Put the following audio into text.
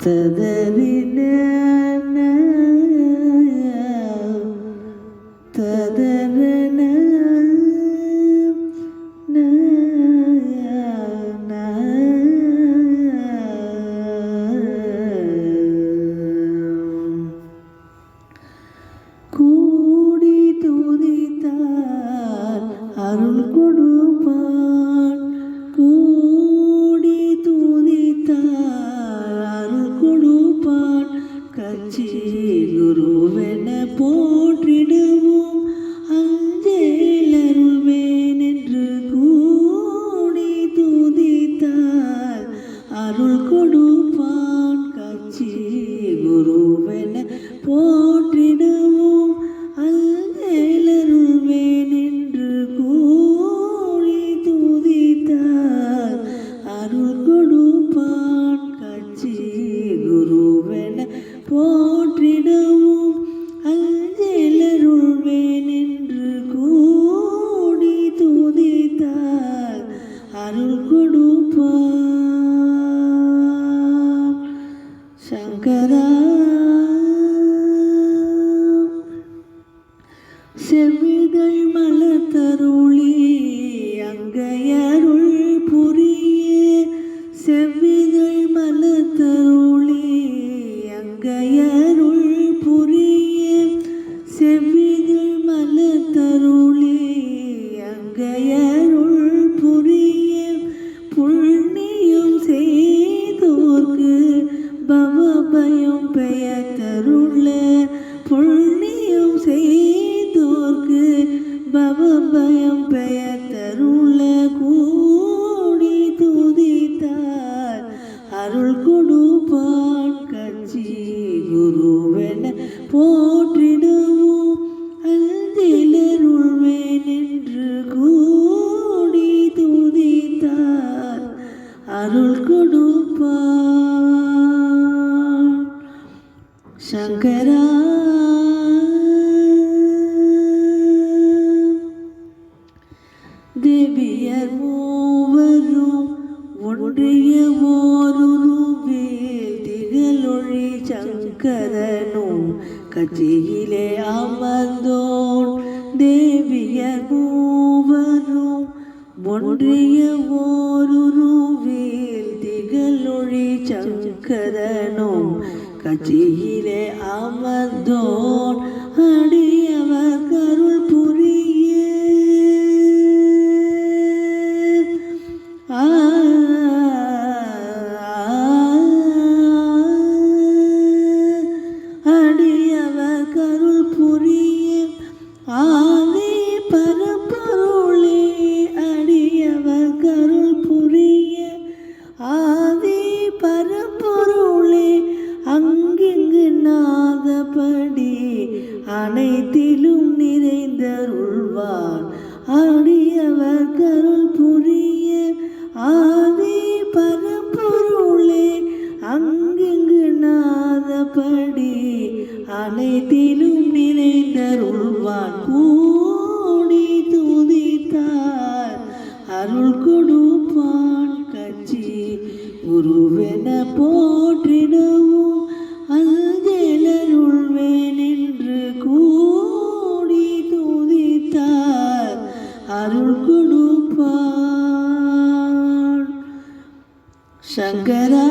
ததறின ததறன கூடி துதித்தார் அருள் கொடுப்பான் கூடி துதித்தார் அருள் கொடுப்பான் கட்சி குருவென போற்றிடுவோம் அஞ்சேல் அருள்வேன் என்று கூடி துதித்தார் அருள் கொடுப்பான் கட்சி குருவென போற்றிடுவோம் அஞ்சேல் அருள்வேன் என்று கூடி துதித்தார் அருள் கொடுப்பான் கட்சி குருவென போற்றிடவும் அஞ்சேல் அருள்வேன் என்று கூடி துதித்தார் அருள் கொடுப்பான் சங்கரா செவ்விதழ் மலத்தருளி அங்கையருள் புரிய செவ்விதழ் மலத்தருளி அங்கையருள் புரிய செவ்விதழ் மலத்தருளி அங்கையருள் புரிய புண்ணியம் செய்தோர்க்கு பவபயம் பெயர்த்தருள புண்ணியம் செய்தோர்க்கு பவபயம் பெயர்த்தருள கூடி துதித்தார் அருள் கொடுப்பான் கட்சி குருவென போற்றிடுவோம் அஞ்சேல் அருள்வேன் என்று கூடி துதித்தார் அருள் கொடுப்பான் சங்கரா தேவியர் மூவரும் ஒன்றிய ஓருருவில் திகழொளி சங்கரனும் கட்சியிலே அமர்ந்தோன் தேவியர் மூவரும் ஒன்றிய ஓருருவில் திகழொளி சங்கரனும் கட்சியிலே அமர்ந்தோன் அடியவர் கருள் புரிய அடியவர் கருள் புரிய ஆதி பரம்பொருளே அடியவர் கருள் புரிய ஆதி பரம்பொருளே அங்கிங்கு நாதபடி அனைத்திலும் நிறைந்தருள்வான் அடியவர் கருள் புரிய ஆதி பரம்பொருளே அங்கிங்கு நாதபடி அனைத்திலும் நிறைந்தருள்வான் கூடி துதித்தார் அருள் கொடுப்பான் கட்சி குருவென போற்றிடவும் அஞ்சேல் அருள்வேன் என்று கூடி துதித்தார் அருள் கொடுப்பான் சங்கரா